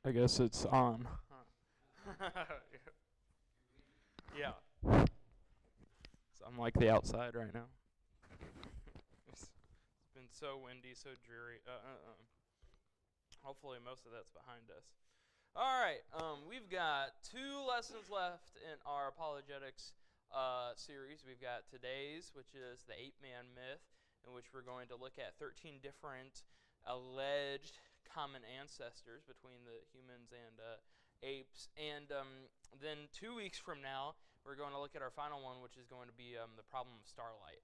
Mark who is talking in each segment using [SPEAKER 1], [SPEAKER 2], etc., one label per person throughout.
[SPEAKER 1] I guess it's on. Yeah. So I'm like the outside right now. It's been so windy, so dreary. Hopefully most of that's behind us. All right. We've got 2 lessons left in our apologetics series. We've got today's, which is the ape-man myth, in which we're going to look at 13 different alleged common ancestors between the humans and apes. And then 2 weeks from now, we're going to look at our final one, which is going to be the problem of starlight.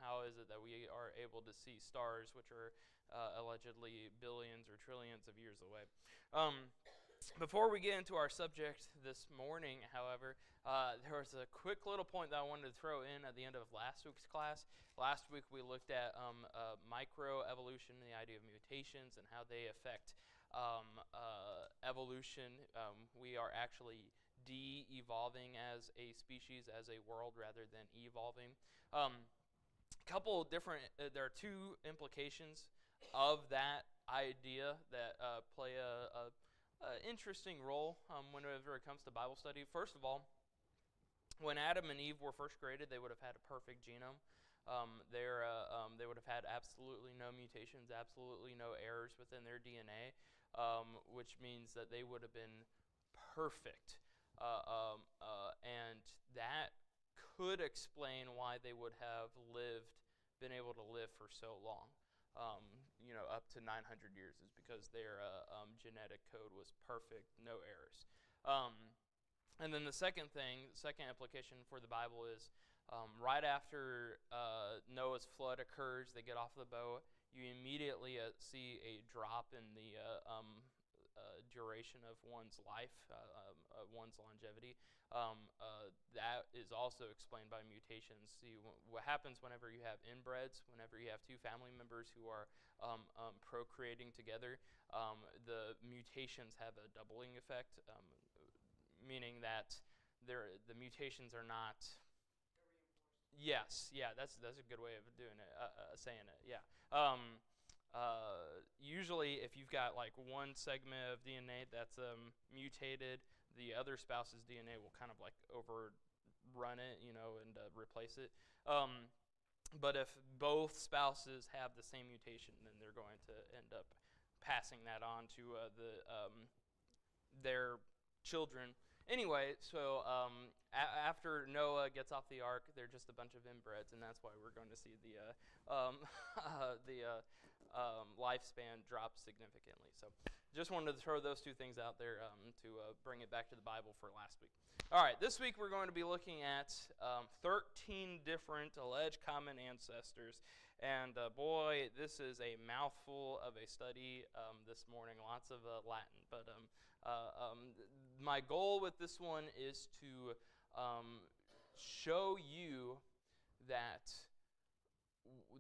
[SPEAKER 1] How is it that we are able to see stars, which are allegedly billions or trillions of years away? Before we get into our subject this morning, however, there was a quick little point that I wanted to throw in at the end of last week's class. Last week we looked at microevolution, the idea of mutations, and how they affect evolution. We are actually de-evolving as a species, as a world, rather than evolving. Couple different, there are 2 implications of that idea that play a interesting role whenever it comes to Bible study. First of all, when Adam and Eve were first created, they would have had a perfect genome. They would have had absolutely no mutations, absolutely no errors within their DNA, which means that they would have been perfect. And that could explain why they would have been able to live for so long. Up to 900 years, is because their genetic code was perfect, no errors. And then the second implication for the Bible is right after Noah's flood occurs, they get off the boat, you immediately see a drop in the duration of one's life, one's longevity. That is also explained by mutations. See, what happens whenever you have inbreds, whenever you have 2 family members who are procreating together, the mutations have a doubling effect, meaning that the mutations are not... Yes, yeah, that's a good way of doing it, saying it, yeah. Usually, if you've got like one segment of DNA that's mutated, the other spouse's DNA will kind of like overrun it, and replace it. But if both spouses have the same mutation, then they're going to end up passing that on to their children. Anyway, so after Noah gets off the ark, they're just a bunch of inbreds, and that's why we're going to see the lifespan drop significantly. So just wanted to throw those 2 things out there to bring it back to the Bible for last week. All right, this week we're going to be looking at 13 different alleged common ancestors. And boy, this is a mouthful of a study this morning, lots of Latin. But my goal with this one is to show you that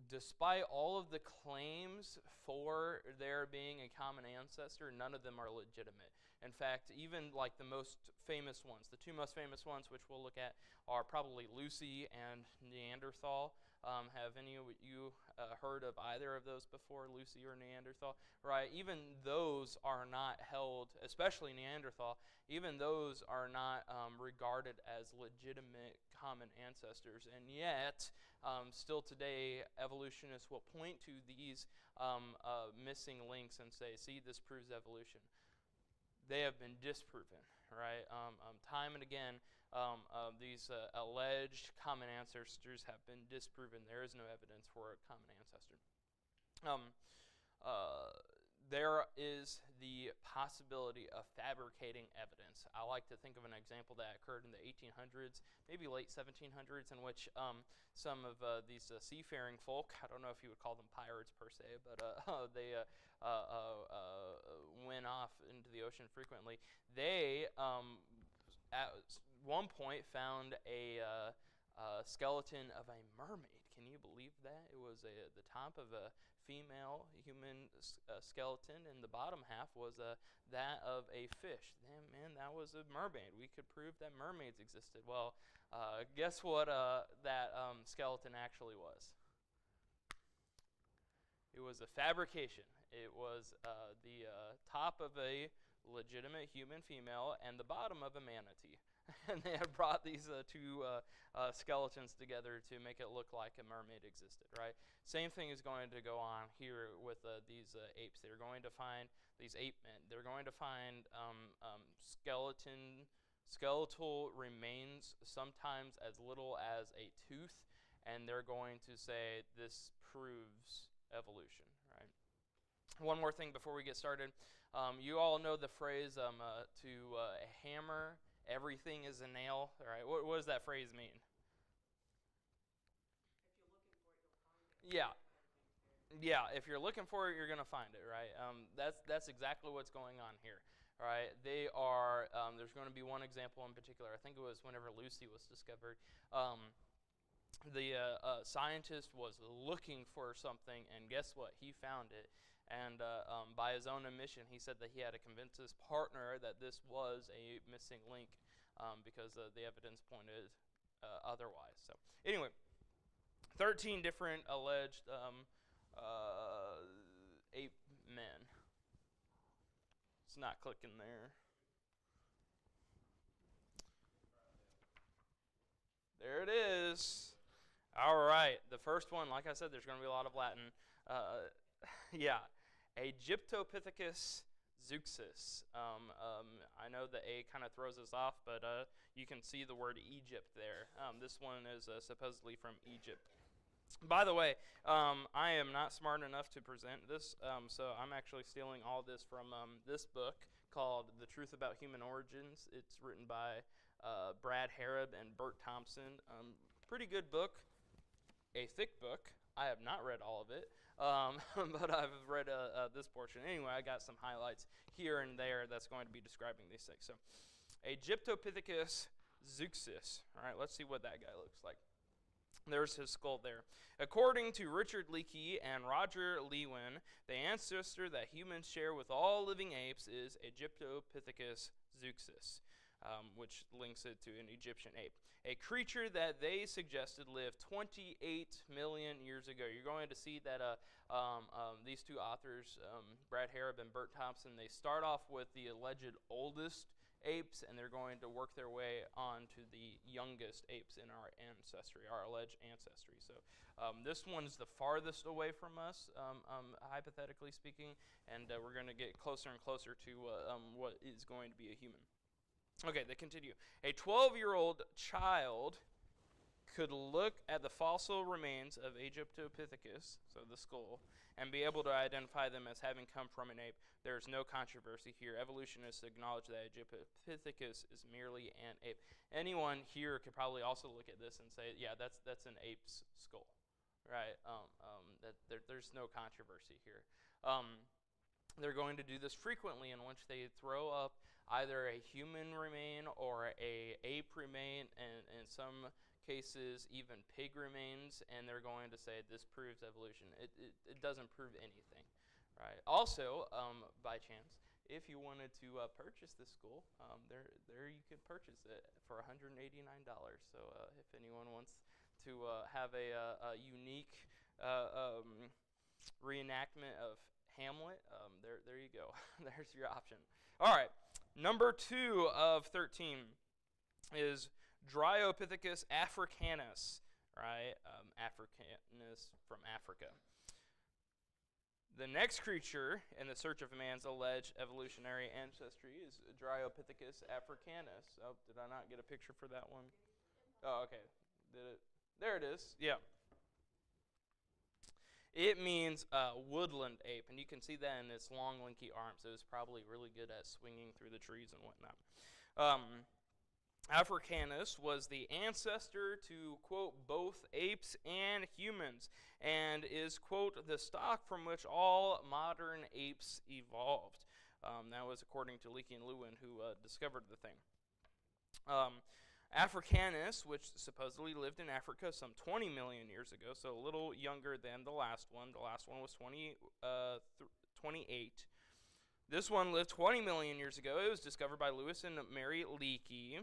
[SPEAKER 1] despite all of the claims for there being a common ancestor, none of them are legitimate. In fact, even like the most famous ones, the 2 most famous ones, which we'll look at, are probably Lucy and Neanderthal. Have any of you heard of either of those before, Lucy or Neanderthal? Right, even those are not held, especially Neanderthal, even those are not regarded as legitimate common ancestors. And yet, still today, evolutionists will point to these missing links and say, see, this proves evolution. They have been disproven, right? Time and again, these alleged common ancestors have been disproven. There is no evidence for a common ancestor. There is the possibility of fabricating evidence. I like to think of an example that occurred in the 1800s, maybe late 1700s, in which some of these seafaring folk, I don't know if you would call them pirates per se, but they went off into the ocean frequently. They, at one point, found a skeleton of a mermaid. Can you believe that? It was the top of a female human skeleton, and the bottom half was that of a fish. Man, that was a mermaid. We could prove that mermaids existed. Well, guess what that skeleton actually was? It was a fabrication. It was the top of a legitimate human female and the bottom of a manatee. And they had brought these two skeletons together to make it look like a mermaid existed, right? Same thing is going to go on here with these apes. They're going to find these ape men. They're going to find skeletal remains, sometimes as little as a tooth, and they're going to say this proves evolution, right? One more thing before we get started. You all know the phrase to hammer everything is a nail, right? What does that phrase mean? Yeah. Yeah, if you're looking for it, you're going to find it, right? That's exactly what's going on here, right? They are, there's going to be one example in particular. I think it was whenever Lucy was discovered. The scientist was looking for something, and guess what? He found it. And by his own admission, he said that he had to convince his partner that this was a missing link because the evidence pointed otherwise. So anyway, 13 different alleged ape men. It's not clicking there. There it is. All right. The first one, like I said, there's going to be a lot of Latin. Yeah. Egyptopithecus zeuxis. I know the A kind of throws us off, but you can see the word Egypt there. This one is supposedly from Egypt. By the way, I am not smart enough to present this, so I'm actually stealing all this from this book called The Truth About Human Origins. It's written by Brad Harrod and Bert Thompson. Pretty good book, a thick book. I have not read all of it, but I've read this portion. Anyway, I got some highlights here and there that's going to be describing these things. So, Egyptopithecus zeuxis. All right, let's see what that guy looks like. There's his skull there. According to Richard Leakey and Roger Lewin, the ancestor that humans share with all living apes is Egyptopithecus zeuxis, which links it to an Egyptian ape, a creature that they suggested lived 28 million years ago. You're going to see that these two authors, Brad Harrod and Bert Thompson, they start off with the alleged oldest apes, and they're going to work their way on to the youngest apes in our ancestry, our alleged ancestry. So this one's the farthest away from us, hypothetically speaking, and we're going to get closer and closer to what is going to be a human. Okay, they continue. A 12-year-old child could look at the fossil remains of Egyptopithecus, so the skull, and be able to identify them as having come from an ape. There is no controversy here. Evolutionists acknowledge that Egyptopithecus is merely an ape. Anyone here could probably also look at this and say, yeah, that's an ape's skull, right? There's no controversy here. They're going to do this frequently, in which they throw up either a human remain or a ape remain, and in some cases even pig remains, and they're going to say this proves evolution. It doesn't prove anything, right? Also, by chance, if you wanted to purchase this skull, there you could purchase it for $189. So if anyone wants to have a unique reenactment of Hamlet, there you go. There's your option. All right, number 2 of 13 is Dryopithecus africanus, right? Africanus from Africa. The next creature in the search of man's alleged evolutionary ancestry is Dryopithecus africanus. Oh, did I not get a picture for that one? Oh, okay. Did it? There it is. Yeah. It means woodland ape, and you can see that in its long, lanky arms. It was probably really good at swinging through the trees and whatnot. Africanus was the ancestor to, quote, both apes and humans, and is, quote, the stock from which all modern apes evolved. That was according to Leakey and Lewin, who discovered the thing. Africanus, which supposedly lived in Africa some 20 million years ago, so a little younger than the last one. The last one was 28. This one lived 20 million years ago. It was discovered by Lewis and Mary Leakey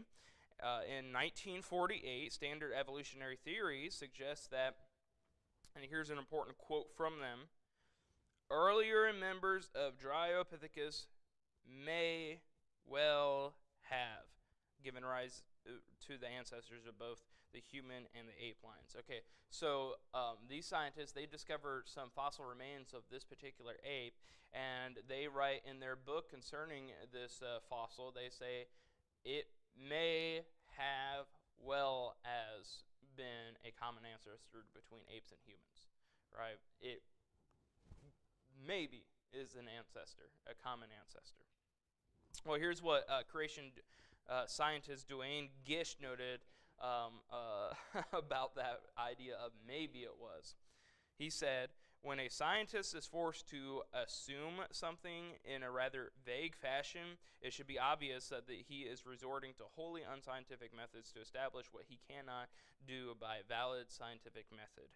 [SPEAKER 1] in 1948. Standard evolutionary theory suggests that, and here's an important quote from them, earlier members of Dryopithecus may well have given rise to the ancestors of both the human and the ape lines. Okay, so these scientists, they discover some fossil remains of this particular ape, and they write in their book concerning this fossil, they say, it may have well as been a common ancestor between apes and humans, right? It maybe is an ancestor, a common ancestor. Well, here's what creation scientist Duane Gish noted about that idea of maybe it was. He said, when a scientist is forced to assume something in a rather vague fashion, it should be obvious that he is resorting to wholly unscientific methods to establish what he cannot do by valid scientific method.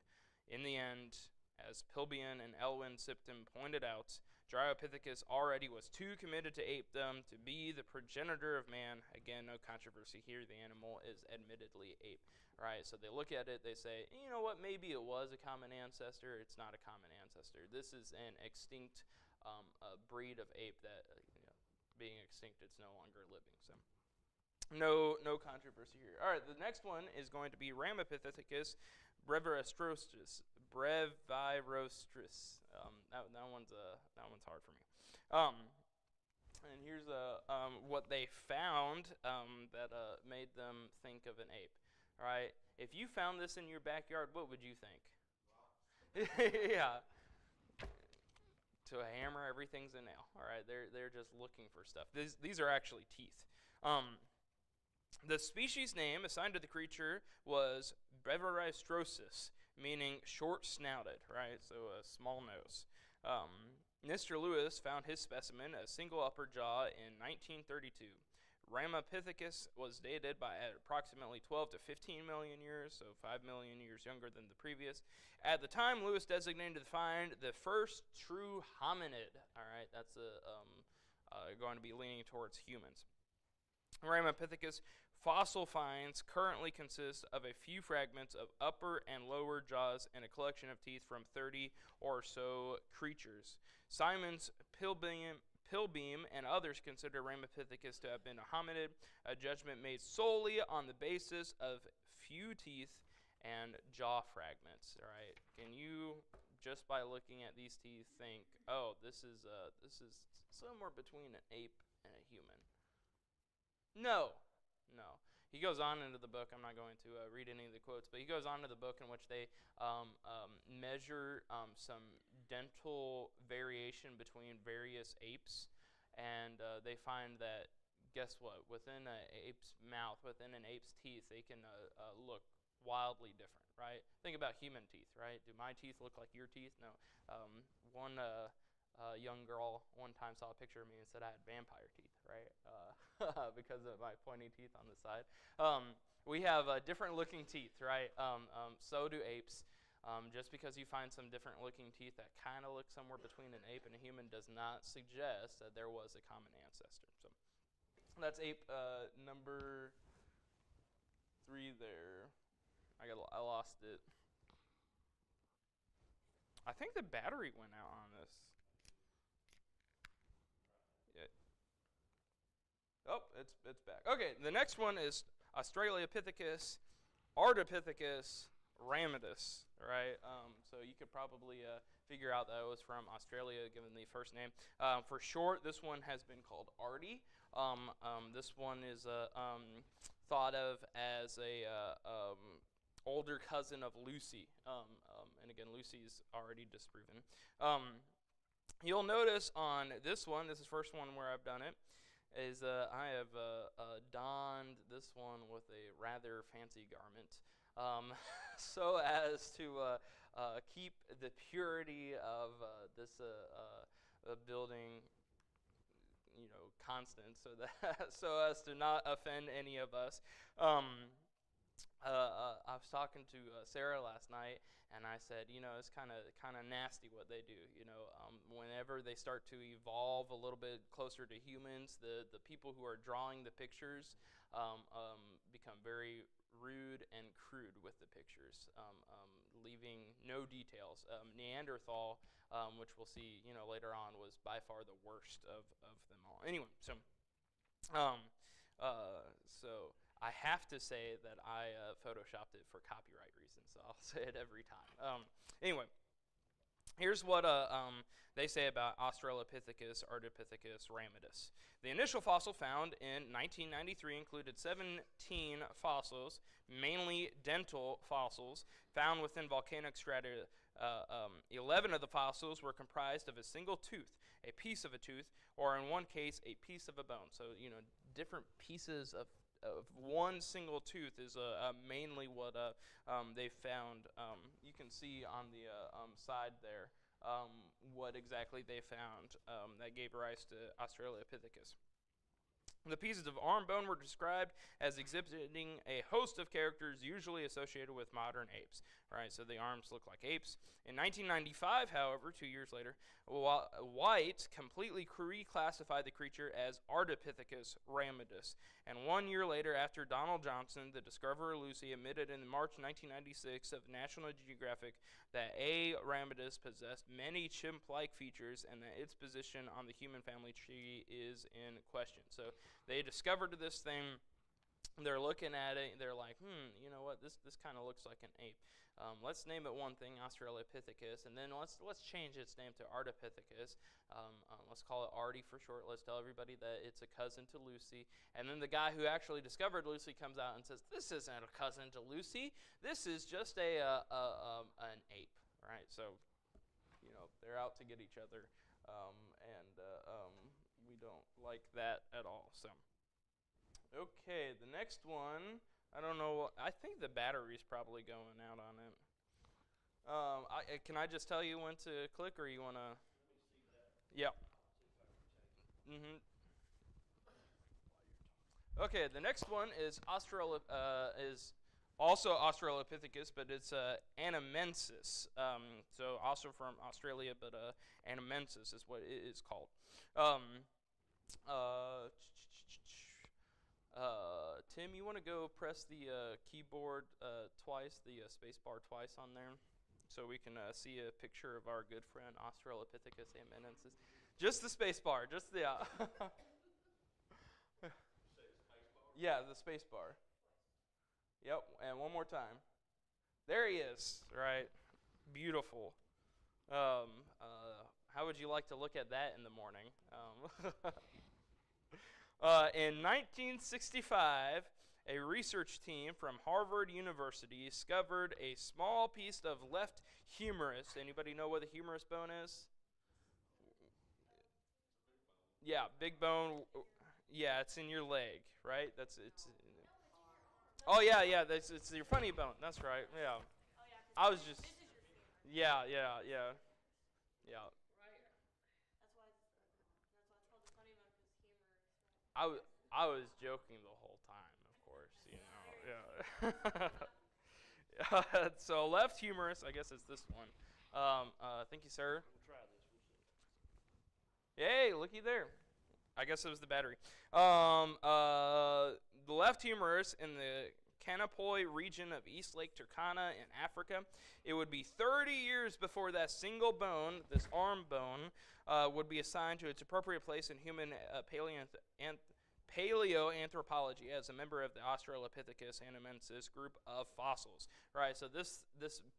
[SPEAKER 1] In the end, as Pilbeon and Elwyn Sipton pointed out, Dryopithecus already was too committed to apedom to be the progenitor of man. Again, no controversy here. The animal is admittedly ape, right? So they look at it, they say, you know what, maybe it was a common ancestor. It's not a common ancestor. This is an extinct breed of ape that, being extinct, it's no longer living. So no controversy here. All right, the next one is going to be Ramapithecus brevirostris. Brevirostris. That one's hard for me. And here's what they found that made them think of an ape. All right, if you found this in your backyard, what would you think? Yeah. To a hammer, everything's a nail. All right, they're just looking for stuff. These are actually teeth. The species name assigned to the creature was Brevirostrosis, meaning short-snouted, right? So a small nose. Mr. Lewis found his specimen, a single upper jaw, in 1932. Ramapithecus was dated by approximately 12 to 15 million years, so 5 million years younger than the previous. At the time, Lewis designated the find the first true hominid. All right, that's going to be leaning towards humans. Ramapithecus fossil finds currently consist of a few fragments of upper and lower jaws and a collection of teeth from 30 or so creatures. Simons Pilbeam and others consider Ramapithecus to have been a hominid, a judgment made solely on the basis of few teeth and jaw fragments. All right, can you, just by looking at these teeth, think, oh, this is somewhere between an ape and a human? No. He goes on into the book. I'm not going to read any of the quotes, but he goes on to the book in which they measure some dental variation between various apes, and they find that, guess what? Within an ape's mouth, within an ape's teeth, they can look wildly different, right? Think about human teeth, right? Do my teeth look like your teeth? No. One young girl one time saw a picture of me and said I had vampire teeth, right? Because of my pointy teeth on the side. We have different looking teeth, right? So do apes. Just because you find some different looking teeth that kind of look somewhere between an ape and a human does not suggest that there was a common ancestor. So that's ape number 3 there. I lost it. I think the battery went out on this. Oh, it's back. Okay, the next one is Australopithecus ardipithecus ramidus, right? So you could probably figure out that it was from Australia, given the first name. For short, this one has been called Artie. This one is thought of as a older cousin of Lucy. And again, Lucy's already disproven. You'll notice on this one, this is the first one where I've done it, is I have donned this one with a rather fancy garment, so as to keep the purity of this building, constant, so as to not offend any of us. I was talking to Sarah last night, and I said, it's kind of nasty what they do. Whenever they start to evolve a little bit closer to humans, the people who are drawing the pictures become very rude and crude with the pictures, leaving no details. Neanderthal which we'll see, later on was by far the worst of them all. Anyway, um, so I have to say that I photoshopped it for copyright reasons, so I'll say it every time. Anyway, here's what they say about Australopithecus ardipithecus ramidus. The initial fossil found in 1993 included 17 fossils, mainly dental fossils, found within volcanic strata. 11 of the fossils were comprised of a single tooth, a piece of a tooth, or in one case, a piece of a bone. So, different pieces of one single tooth is mainly what they found. You can see on the side there what exactly they found that gave rise to Australopithecus. The pieces of arm bone were described as exhibiting a host of characters usually associated with modern apes. Right, so the arms look like apes. In 1995, however, 2 years later, White completely reclassified the creature as Ardipithecus ramidus. And 1 year later, after Donald Johnson, the discoverer Lucy, admitted in March 1996 of National Geographic that A. ramidus possessed many chimp-like features and that its position on the human family tree is in question. So they discovered this thing. They're looking at it. They're like, you know what? This kind of looks like an ape. Let's name it one thing, Australopithecus, and then let's change its name to Ardipithecus. Let's call it Artie for short. Let's tell everybody that it's a cousin to Lucy. And then the guy who actually discovered Lucy comes out and says, "This isn't a cousin to Lucy. This is just an ape." Right? So, they're out to get each other, and we don't like that at all. So. Okay, the next one, I don't know, I think the battery's probably going out on it. Can I just tell you when to click, or you want to? Yeah. Okay, the next one is also Australopithecus, but it's Anamensis. So also from Australia, but Anamensis is what it is called. Tim, you want to go press the keyboard twice, the space bar twice on there, so we can see a picture of our good friend Australopithecus anamensis. Just the space bar, just the yeah, the space bar. Yep, and one more time. There he is. Right, beautiful. How would you like to look at that in the morning? In 1965, a research team from Harvard University discovered a small piece of left humerus. Anybody know what the humerus bone is? Yeah, big bone. Yeah, it's in your leg, right? It's. Oh yeah, it's your funny bone. That's right. Yeah. I was just. Yeah. I was joking the whole time, of course, Yeah. So left humerus, I guess it's this one. Thank you, sir. We'll try this. Hey, looky there. I guess it was the battery. The left humerus in the Kanapoi region of East Lake Turkana in Africa. It would be 30 years before that single bone, this arm bone, would be assigned to its appropriate place in human paleoanthropology as a member of the Australopithecus anamensis group of fossils. Right, so this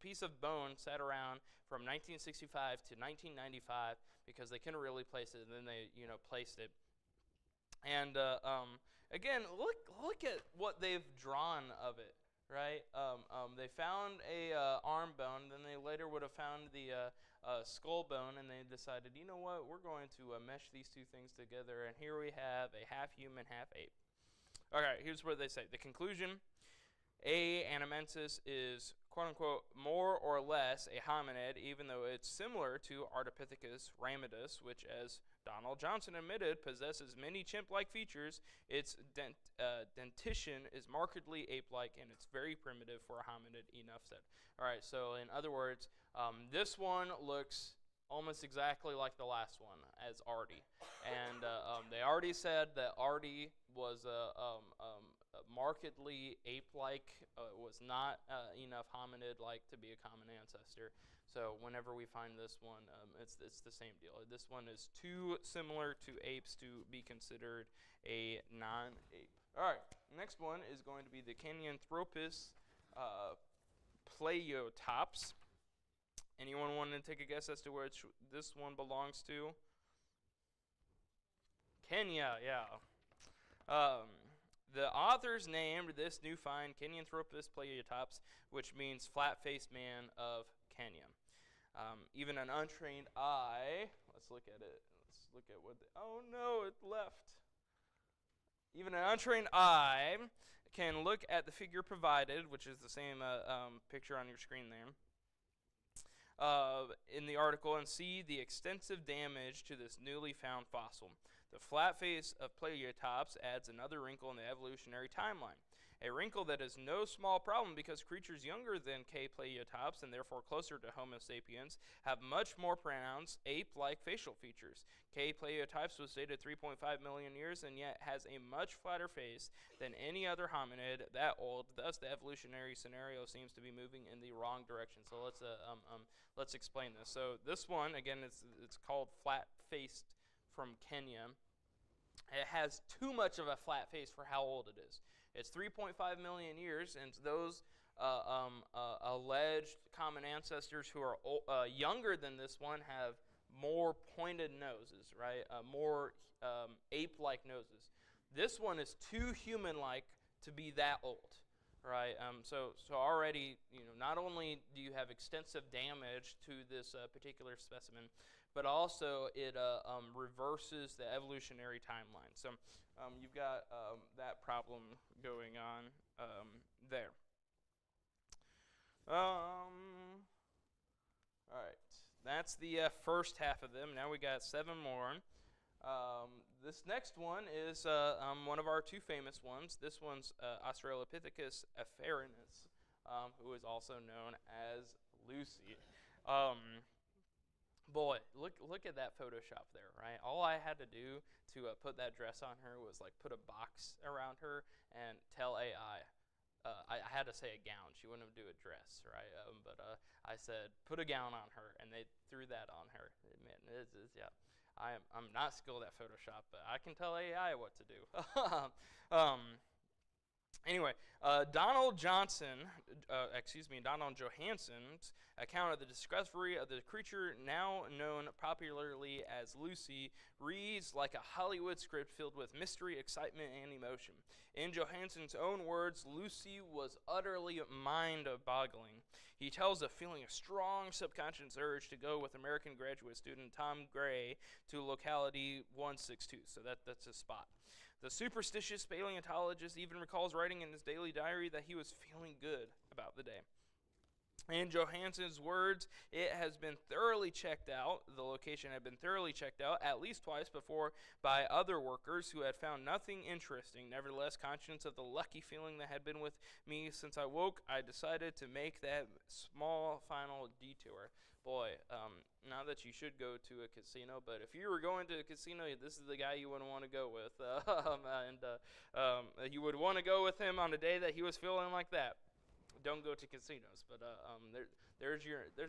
[SPEAKER 1] piece of bone sat around from 1965 to 1995 because they couldn't really place it, and then they placed it. And again, look at what they've drawn of it. Right, they found a arm bone, then they later would have found the skull bone, and they decided, you know what, we're going to mesh these two things together, and here we have a half human, half ape. Okay, here's what they say. The conclusion: A. anamensis is quote-unquote more or less a hominid, even though it's similar to Ardipithecus ramidus, which, as Donald Johnson admitted, possesses many chimp-like features. Its dentition is markedly ape-like, and it's very primitive for a hominid. Enough said. All right, so in other words, this one looks almost exactly like the last one as Artie. And they already said that Artie was markedly ape-like, was not enough hominid-like to be a common ancestor. So whenever we find this one, it's the same deal. This one is too similar to apes to be considered a non-ape. All right, next one is going to be the Kenyanthropus Pleiotops. Anyone want to take a guess as to which this one belongs to? Kenya, yeah. The authors named this new find Kenyanthropus Pleiotops, which means flat-faced man of Kenya. Even an untrained eye, let's look at it. Let's look at what, oh no, it left. Even an untrained eye can look at the figure provided, which is the same picture on your screen there, in the article, and see the extensive damage to this newly found fossil. The flat face of Pleiotops adds another wrinkle in the evolutionary timeline. A wrinkle that is no small problem because creatures younger than K. Pleiotops and therefore closer to Homo sapiens have much more pronounced ape-like facial features. K. Pleiotops was dated 3.5 million years and yet has a much flatter face than any other hominid that old. Thus, the evolutionary scenario seems to be moving in the wrong direction. So let's explain this. So this one, again, it's called flat-faced from Kenya. It has too much of a flat face for how old it is. It's 3.5 million years, and those alleged common ancestors who are younger than this one have more pointed noses, right? More ape-like noses. This one is too human-like to be that old, right? So already, not only do you have extensive damage to this particular specimen, but also it reverses the evolutionary timeline. So you've got that problem going on there. All right, that's the first half of them. Now we got 7 more. This next one is one of our 2 famous ones. This one's Australopithecus afarenus, who is also known as Lucy. Boy, look at that Photoshop there, right? All I had to do to put that dress on her was like put a box around her and tell AI. I had to say a gown. She wouldn't do a dress, right? But I said put a gown on her, and they threw that on her. Man, yeah. I'm not skilled at Photoshop, but I can tell AI what to do. Anyway, Donald Johansson's account of the discovery of the creature now known popularly as Lucy reads like a Hollywood script filled with mystery, excitement, and emotion. In Johansson's own words, Lucy was utterly mind-boggling. He tells of feeling a strong subconscious urge to go with American graduate student Tom Gray to locality 162, so that's a spot. The superstitious paleontologist even recalls writing in his daily diary that he was feeling good about the day. In Johansson's words, it has been thoroughly checked out. The location had been thoroughly checked out at least twice before by other workers who had found nothing interesting. Nevertheless, conscious of the lucky feeling that had been with me since I woke, I decided to make that small final detour. Boy, not that you should go to a casino, but if you were going to a casino, this is the guy you wouldn't want to go with. You would want to go with him on a day that he was feeling like that. Don't go to casinos, but there's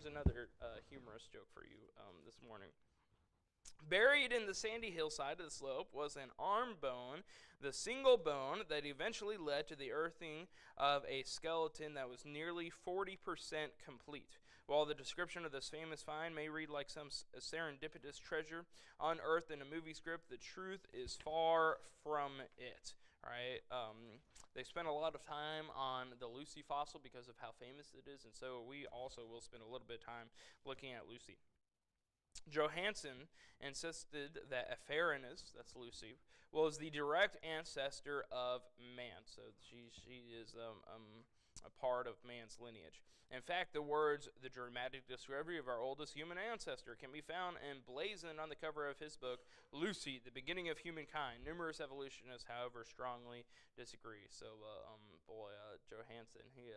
[SPEAKER 1] another humorous joke for you this morning. Buried in the sandy hillside of the slope was an arm bone, the single bone that eventually led to the earthing of a skeleton that was nearly 40% complete. While the description of this famous find may read like some serendipitous treasure unearthed in a movie script, the truth is far from it. Right? They spent a lot of time on the Lucy fossil because of how famous it is, and so we also will spend a little bit of time looking at Lucy. Johansson insisted that Afarenus, that's Lucy, was the direct ancestor of man. So she is a part of man's lineage. In fact, the words, "the dramatic discovery of our oldest human ancestor," can be found emblazoned on the cover of his book, Lucy, The Beginning of Humankind. Numerous evolutionists, however, strongly disagree. So, Johansson, he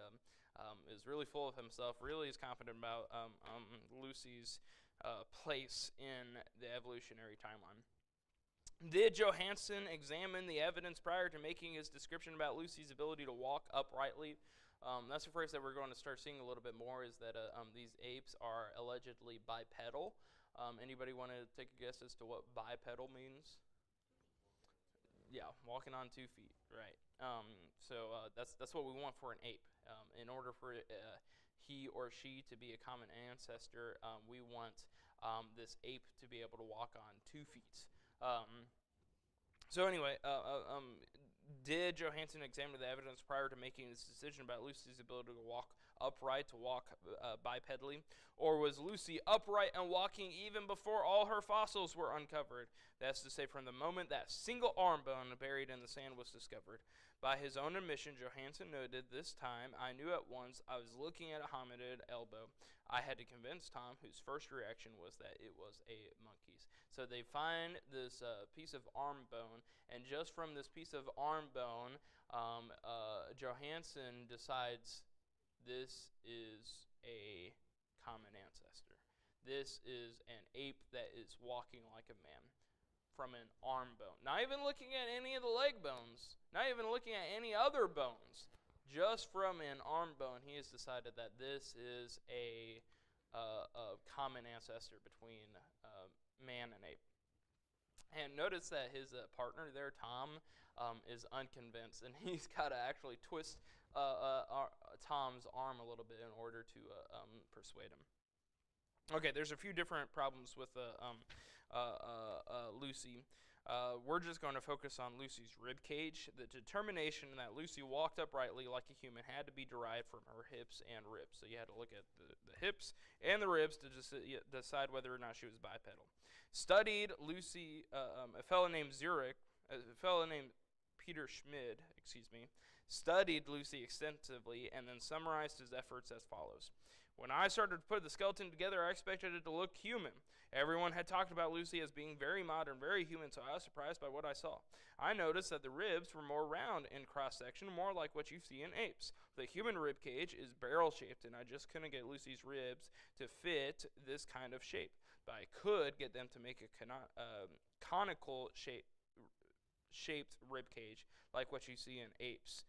[SPEAKER 1] is really full of himself, really is confident about Lucy's place in the evolutionary timeline. Did Johansson examine the evidence prior to making his description about Lucy's ability to walk uprightly? That's a phrase that we're going to start seeing a little bit more, is that these apes are allegedly bipedal. Anybody want to take a guess as to what bipedal means? Yeah, walking on 2 feet, right. That's what we want for an ape. In order for he or she to be a common ancestor, we want this ape to be able to walk on 2 feet. Did Johansen examine the evidence prior to making his decision about Lucy's ability to walk upright, to walk bipedally? Or was Lucy upright and walking even before all her fossils were uncovered? That's to say, from the moment that single arm bone buried in the sand was discovered. By his own admission, Johansen noted, "This time I knew at once I was looking at a hominid elbow. I had to convince Tom, whose first reaction was that it was a monkey's." So they find this piece of arm bone, and just from this piece of arm bone, Johansen decides this is a common ancestor. This is an ape that is walking like a man from an arm bone. Not even looking at any of the leg bones, not even looking at any other bones. Just from an arm bone, he has decided that this is a common ancestor between man and ape. And notice that his partner there, Tom, is unconvinced, and he's got to actually twist Tom's arm a little bit in order to persuade him. Okay, there's a few different problems with Lucy. We're just going to focus on Lucy's rib cage. The determination that Lucy walked uprightly like a human had to be derived from her hips and ribs. So you had to look at the hips and the ribs to decide whether or not she was bipedal. Studied Lucy, a fellow named Peter Schmid, studied Lucy extensively and then summarized his efforts as follows. When I started to put the skeleton together, I expected it to look human. Everyone had talked about Lucy as being very modern, very human, so I was surprised by what I saw. I noticed that the ribs were more round in cross-section, more like what you see in apes. The human rib cage is barrel-shaped, and I just couldn't get Lucy's ribs to fit this kind of shape. But I could get them to make a conical shaped rib cage, like what you see in apes.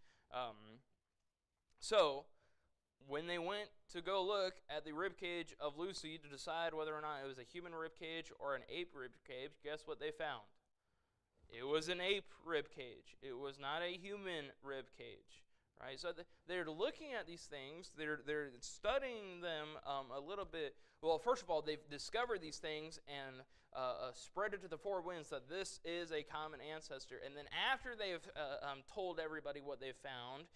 [SPEAKER 1] When they went to go look at the rib cage of Lucy to decide whether or not it was a human rib cage or an ape rib cage, guess what they found? It was an ape rib cage. It was not a human rib cage, right? So they're looking at these things. They're studying them a little bit. Well, first of all, they've discovered these things and spread it to the four winds that this is a common ancestor. And then after they've told everybody what they've found,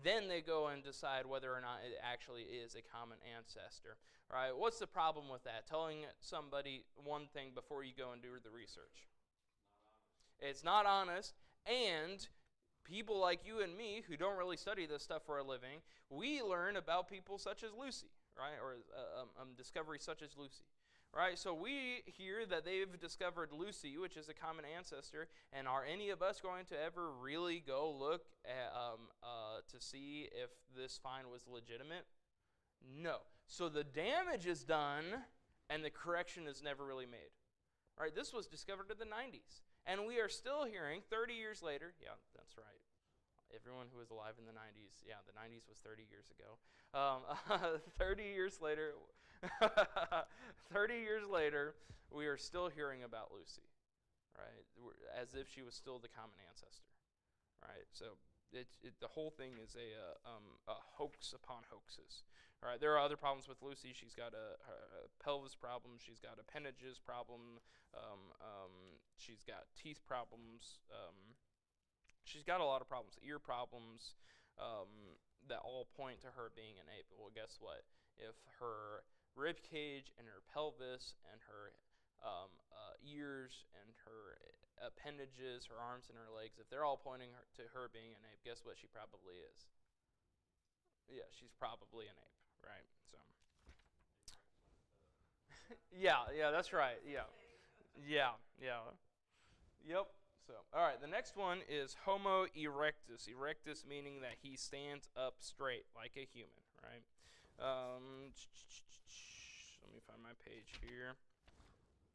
[SPEAKER 1] then they go and decide whether or not it actually is a common ancestor. Right? What's the problem with that? Telling somebody one thing before you go and do the research. It's not honest, and people like you and me who don't really study this stuff for a living, we learn about people such as Lucy, right? Or discoveries such as Lucy. Right, so we hear that they've discovered Lucy, which is a common ancestor, and are any of us going to ever really go look at, to see if this find was legitimate? No. So the damage is done, and the correction is never really made. Right, this was discovered in the 90s, and we are still hearing 30 years later, yeah, that's right. Everyone who was alive in the 90s, yeah, the 90s was 30 years ago. 30 years later, 30 years later, we are still hearing about Lucy, right? As if she was still the common ancestor, right? So the whole thing is a hoax upon hoaxes. All right, there are other problems with Lucy. She's got a pelvis problem. She's got appendages problem. She's got teeth problems. She's got a lot of problems, ear problems, that all point to her being an ape. Well, guess what? If her rib cage and her pelvis and her ears and her appendages, her arms and her legs, if they're all pointing to her being an ape, guess what she probably is? Yeah, she's probably an ape, right? So, yeah, that's right. Yeah. Yep. So, all right, the next one is Homo erectus. Erectus meaning that he stands up straight like a human, right? Let me find my page here.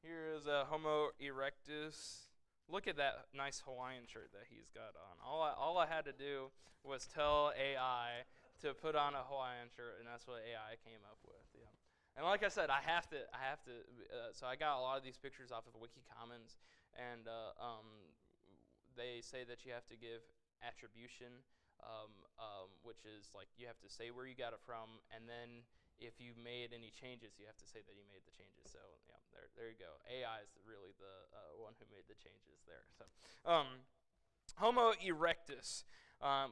[SPEAKER 1] Here is Homo erectus. Look at that nice Hawaiian shirt that he's got on. All I had to do was tell AI to put on a Hawaiian shirt, and that's what AI came up with. Yeah. And like I said, I have to. So I got a lot of these pictures off of Wiki Commons, and they say that you have to give attribution, which is like you have to say where you got it from, and then if you made any changes, you have to say that you made the changes. So yeah, there you go. AI is really the one who made the changes there. So Homo erectus.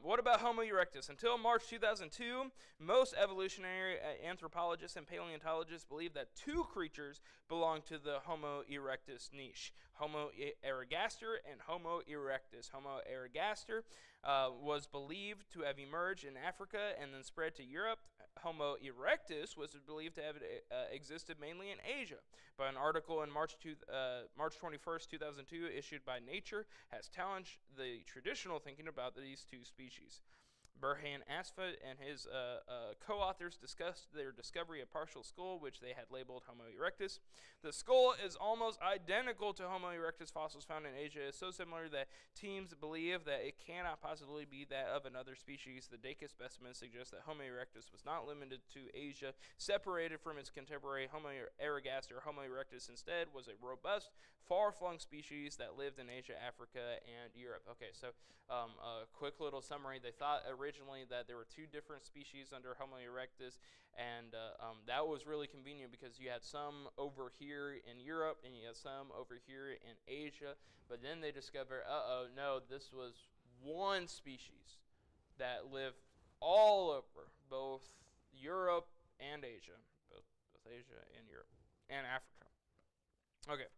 [SPEAKER 1] What about Homo erectus? Until March 2002, most evolutionary anthropologists and paleontologists believed that two creatures belonged to the Homo erectus niche, Homo ergaster and Homo erectus. Homo ergaster was believed to have emerged in Africa and then spread to Europe. Homo erectus was believed to have existed mainly in Asia. But an article in March 21st, 2002, issued by Nature, has challenged the traditional thinking about these two species. Burhan Asfa and his co-authors discussed their discovery of partial skull, which they had labeled Homo erectus. The skull is almost identical to Homo erectus fossils found in Asia. It's so similar that teams believe that it cannot possibly be that of another species. The Dacus specimen suggests that Homo erectus was not limited to Asia, separated from its contemporary Homo ergaster. Homo erectus instead was a robust, far-flung species that lived in Asia, Africa, and Europe. Okay, so a quick little summary. They thought originally that there were two different species under Homo erectus, and that was really convenient because you had some over here in Europe and you had some over here in Asia. But then they discovered, no, this was one species that lived all over both Europe and Asia, both Asia and Europe and Africa. Okay.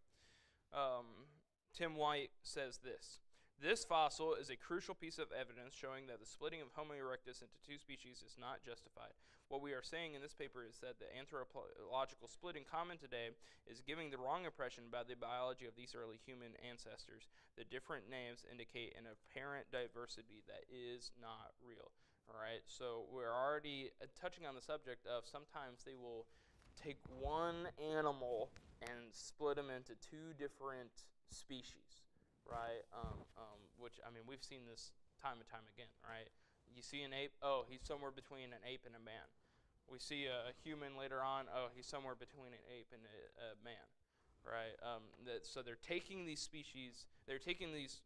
[SPEAKER 1] Tim White says this. This fossil is a crucial piece of evidence showing that the splitting of Homo erectus into two species is not justified. What we are saying in this paper is that the anthropological splitting common today is giving the wrong impression about the biology of these early human ancestors. The different names indicate an apparent diversity that is not real. All right, so we're already touching on the subject of sometimes they will take one animal and split them into two different species, right? Which, I mean, we've seen this time and time again, right? You see an ape, oh, he's somewhere between an ape and a man. We see a human later on, oh, he's somewhere between an ape and a man, right? So they're taking these species, they're taking these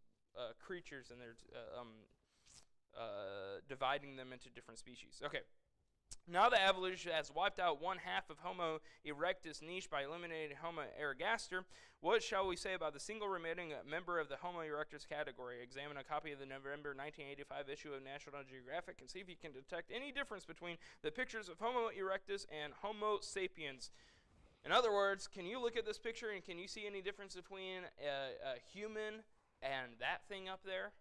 [SPEAKER 1] creatures and they're dividing them into different species. Okay. Now that evolution has wiped out one half of Homo erectus niche by eliminating Homo ergaster, what shall we say about the single remaining member of the Homo erectus category? Examine a copy of the November 1985 issue of National Geographic and see if you can detect any difference between the pictures of Homo erectus and Homo sapiens. In other words, can you look at this picture and can you see any difference between a human and that thing up there?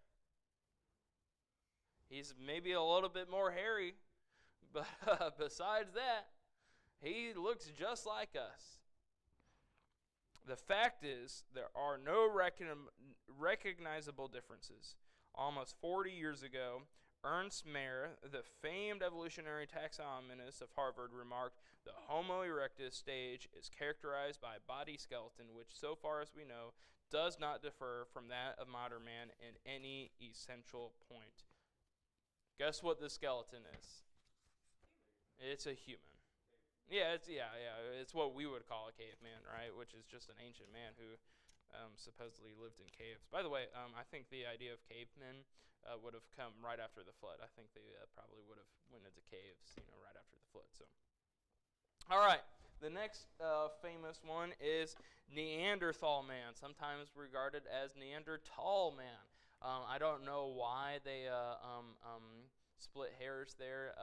[SPEAKER 1] He's maybe a little bit more hairy. But besides that, he looks just like us. The fact is, there are no recognizable differences. Almost 40 years ago, Ernst Mayr, the famed evolutionary taxonomist of Harvard, remarked, "The Homo erectus stage is characterized by a body skeleton which, so far as we know, does not differ from that of modern man in any essential point." Guess what the skeleton is? It's a human. Yeah, it's what we would call a caveman, right? Which is just an ancient man who supposedly lived in caves. By the way, I think the idea of cavemen would have come right after the flood. I think they probably would have went into caves, right after the flood. So, all right, the next famous one is Neanderthal man, sometimes regarded as Neanderthal man. I don't know why they split hairs there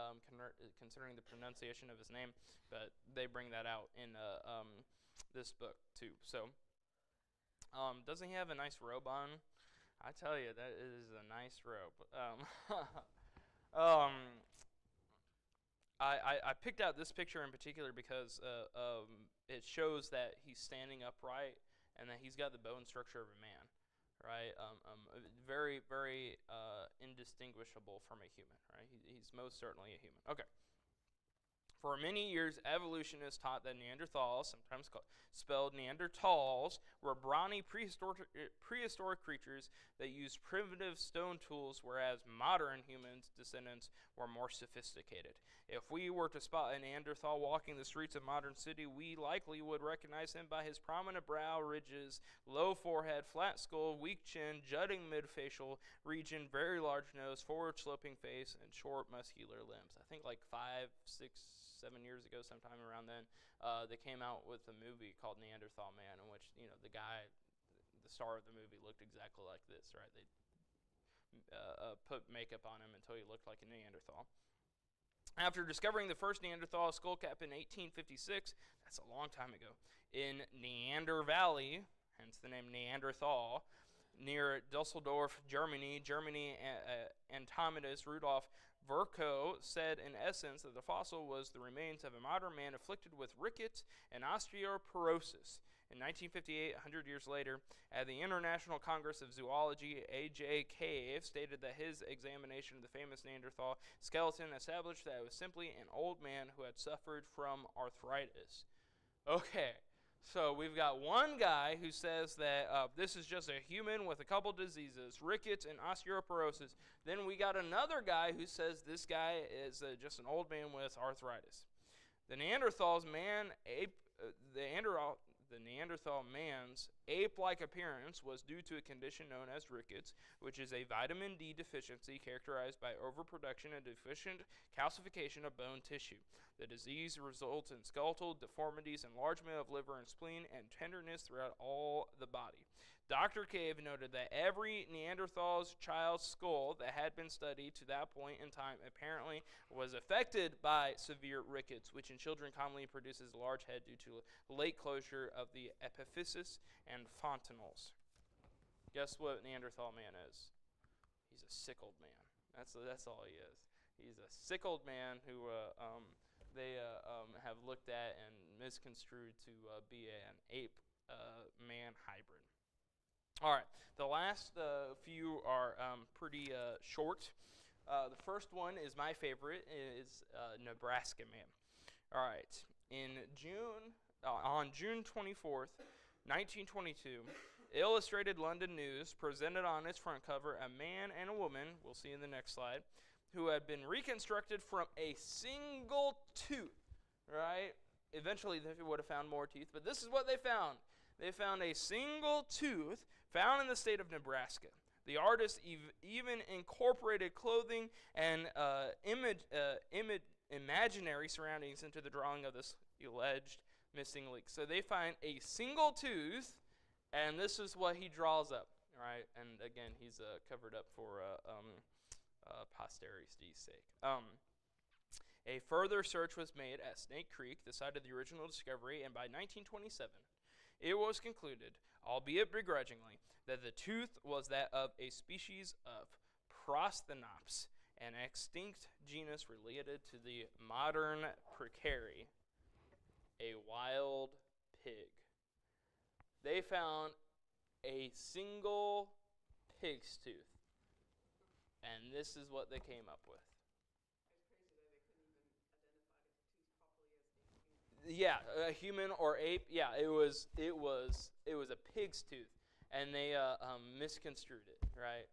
[SPEAKER 1] concerning the pronunciation of his name, but they bring that out in this book too. So doesn't he have a nice robe on? I tell you, that is a nice robe. I picked out this picture in particular because it shows that he's standing upright and that he's got the bone structure of a man. Right, very, very indistinguishable from a human. Right, he's most certainly a human. Okay. For many years, evolutionists taught that Neanderthals, sometimes spelled Neanderthals, were brawny prehistoric creatures that used primitive stone tools, whereas modern humans' descendants were more sophisticated. If we were to spot a Neanderthal walking the streets of modern city, we likely would recognize him by his prominent brow ridges, low forehead, flat skull, weak chin, jutting mid-facial region, very large nose, forward-sloping face, and short, muscular limbs. I think like 5, 6, 7 years ago, sometime around then, they came out with a movie called Neanderthal Man, in which the guy, the star of the movie, looked exactly like this, right? They put makeup on him until he looked like a Neanderthal. After discovering the first Neanderthal skull cap in 1856, that's a long time ago, in Neander Valley, hence the name Neanderthal, near Dusseldorf, Germany, entomologist Rudolf Virchow said in essence that the fossil was the remains of a modern man afflicted with rickets and osteoporosis. In 1958, 100 years later, at the International Congress of Zoology, A.J. Cave stated that his examination of the famous Neanderthal skeleton established that it was simply an old man who had suffered from arthritis. Okay, so we've got one guy who says that this is just a human with a couple diseases, rickets and osteoporosis. Then we got another guy who says this guy is just an old man with arthritis. The Neanderthal man's ape-like appearance was due to a condition known as rickets, which is a vitamin D deficiency characterized by overproduction and deficient calcification of bone tissue. The disease results in skeletal deformities, enlargement of liver and spleen, and tenderness throughout all the body. Dr. Cave noted that every Neanderthal's child's skull that had been studied to that point in time apparently was affected by severe rickets, which in children commonly produces a large head due to late closure of the epiphysis and fontanelles. Guess what Neanderthal man is? He's a sick old man. That's all he is. He's a sick old man who they have looked at and misconstrued to be an ape-man hybrid. All right, the last few are pretty short. The first one is my favorite, is Nebraska Man. All right, on June 24th, 1922, Illustrated London News presented on its front cover a man and a woman, we'll see in the next slide, who had been reconstructed from a single tooth, right? Eventually they would have found more teeth, but this is what they found. They found a single tooth found in the state of Nebraska. The artist even incorporated clothing and imaginary surroundings into the drawing of this alleged missing link. So they find a single tooth, and this is what he draws up, right? And again, he's covered up for posterity's sake. A further search was made at Snake Creek, the site of the original discovery, and by 1927, it was concluded, albeit begrudgingly, that the tooth was that of a species of Prosthenops, an extinct genus related to the modern peccary, a wild pig. They found a single pig's tooth, and this is what they came up with. Yeah, a human or ape. Yeah, it was a pig's tooth, and they misconstrued it. Right?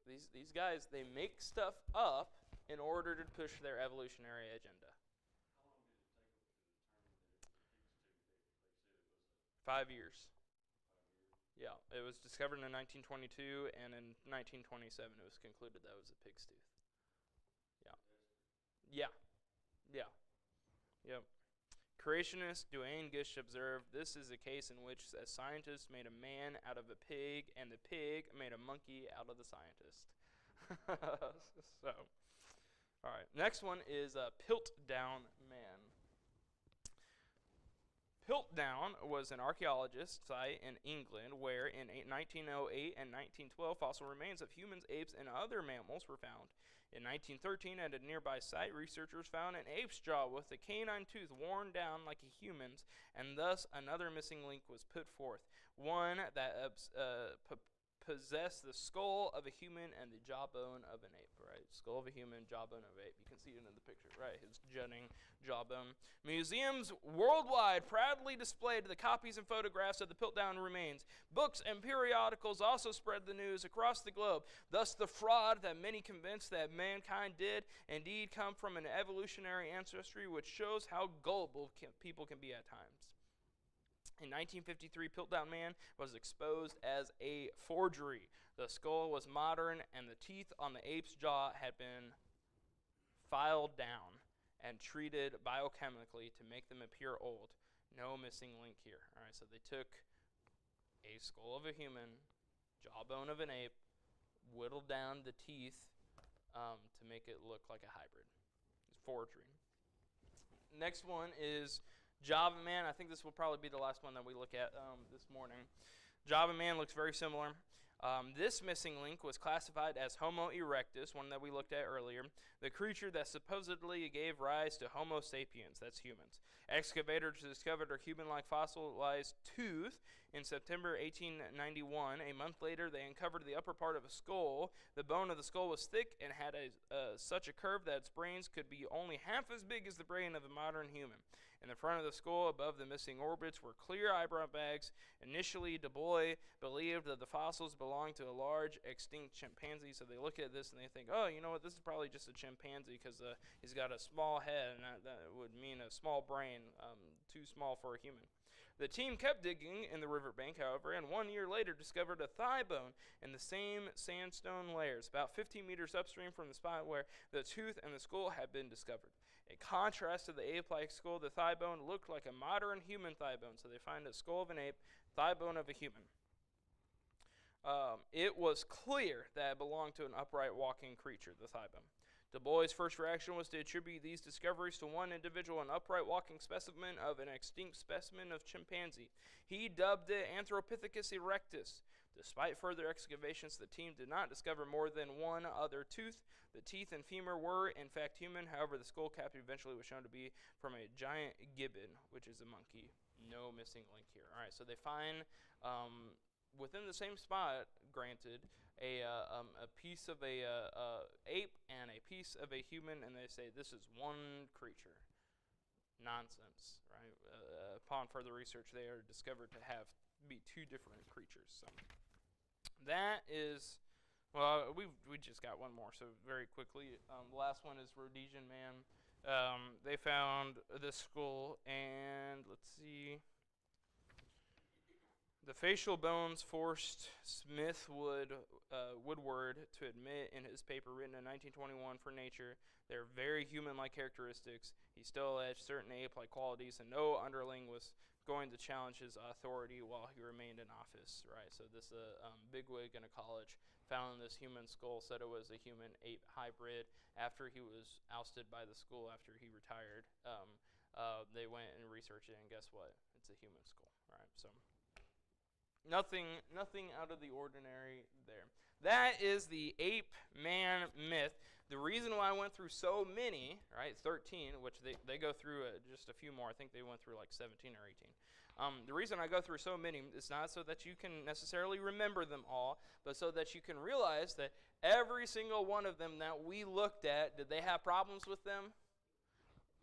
[SPEAKER 1] These guys, they make stuff up in order to push their evolutionary agenda. How long did it take them to determine that it was a pig's tooth? 5 years. Yeah, it was discovered in 1922, and in 1927, it was concluded that it was a pig's tooth. Yeah. Yeah. Yep. Creationist Duane Gish observed, this is a case in which a scientist made a man out of a pig, and the pig made a monkey out of the scientist. So, all right. Next one is Piltdown Man. Piltdown was an archaeologist site in England where in 1908 and 1912 fossil remains of humans, apes, and other mammals were found. In 1913, at a nearby site, researchers found an ape's jaw with a canine tooth worn down like a human's, and thus another missing link was put forth, one that possess the skull of a human and the jawbone of an ape, right? Skull of a human, jawbone of an ape. You can see it in the picture, right? His jutting jawbone. Museums worldwide proudly displayed the copies and photographs of the Piltdown remains. Books and periodicals also spread the news across the globe. Thus, the fraud that many convinced that mankind did indeed come from an evolutionary ancestry, which shows how gullible people can be at times. In 1953, Piltdown Man was exposed as a forgery. The skull was modern, and the teeth on the ape's jaw had been filed down and treated biochemically to make them appear old. No missing link here. All right, so they took a skull of a human, jawbone of an ape, whittled down the teeth to make it look like a hybrid. It's forgery. Next one is Java Man. I think this will probably be the last one that we look at this morning. Java Man looks very similar. This missing link was classified as Homo erectus, one that we looked at earlier, the creature that supposedly gave rise to Homo sapiens, that's humans. Excavators discovered a human-like fossilized tooth in September 1891. A month later, they uncovered the upper part of a skull. The bone of the skull was thick and had such a curve that its brains could be only half as big as the brain of a modern human. In the front of the skull, above the missing orbits, were clear eyebrow bags. Initially, Du Bois believed that the fossils belonged to a large extinct chimpanzee, so they look at this and they think, oh, you know what, this is probably just a chimpanzee because he's got a small head, and that would mean a small brain, too small for a human. The team kept digging in the riverbank, however, and 1 year later discovered a thigh bone in the same sandstone layers, about 15 meters upstream from the spot where the tooth and the skull had been discovered. In contrast to the ape-like skull, the thigh bone looked like a modern human thigh bone. So they find a skull of an ape, thigh bone of a human. It was clear that it belonged to an upright walking creature, the thigh bone. Du Bois' first reaction was to attribute these discoveries to one individual, an upright walking specimen of an extinct specimen of chimpanzee. He dubbed it Anthropithecus erectus. Despite further excavations, the team did not discover more than one other tooth. The teeth and femur were, in fact, human. However, the skull cap eventually was shown to be from a giant gibbon, which is a monkey. No missing link here. All right, so they find within the same spot, granted, a piece of a ape and a piece of a human, and they say this is one creature. Nonsense, right? Upon further research, they are discovered to be two different creatures. So that is, well, we just got one more. So very quickly, the last one is Rhodesian Man. They found the skull, and let's see. The facial bones forced Smith Woodward to admit in his paper written in 1921 for Nature their very human-like characteristics. He still alleged certain ape-like qualities, and no underling was going to challenge his authority while he remained in office. Right. So this bigwig in a college found this human skull, said it was a human-ape hybrid. After he was ousted by the school, after he retired, they went and researched it, and guess what? It's a human skull. Right. So. Nothing out of the ordinary there. That is the ape man myth. The reason why I went through so many, right, 13, which they go through just a few more. I think they went through like 17 or 18. The reason I go through so many is not so that you can necessarily remember them all, but so that you can realize that every single one of them that we looked at, did they have problems with them?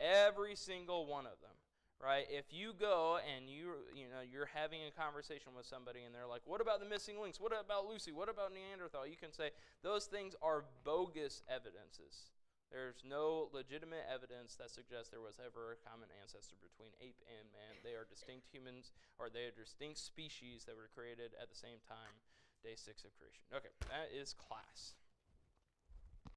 [SPEAKER 1] Every single one of them. Right? If you go and you're having a conversation with somebody and they're like, what about the missing links? What about Lucy? What about Neanderthal? You can say those things are bogus evidences. There's no legitimate evidence that suggests there was ever a common ancestor between ape and man. They are distinct humans, or they are distinct species that were created at the same time, day 6 of creation. Okay, that is class.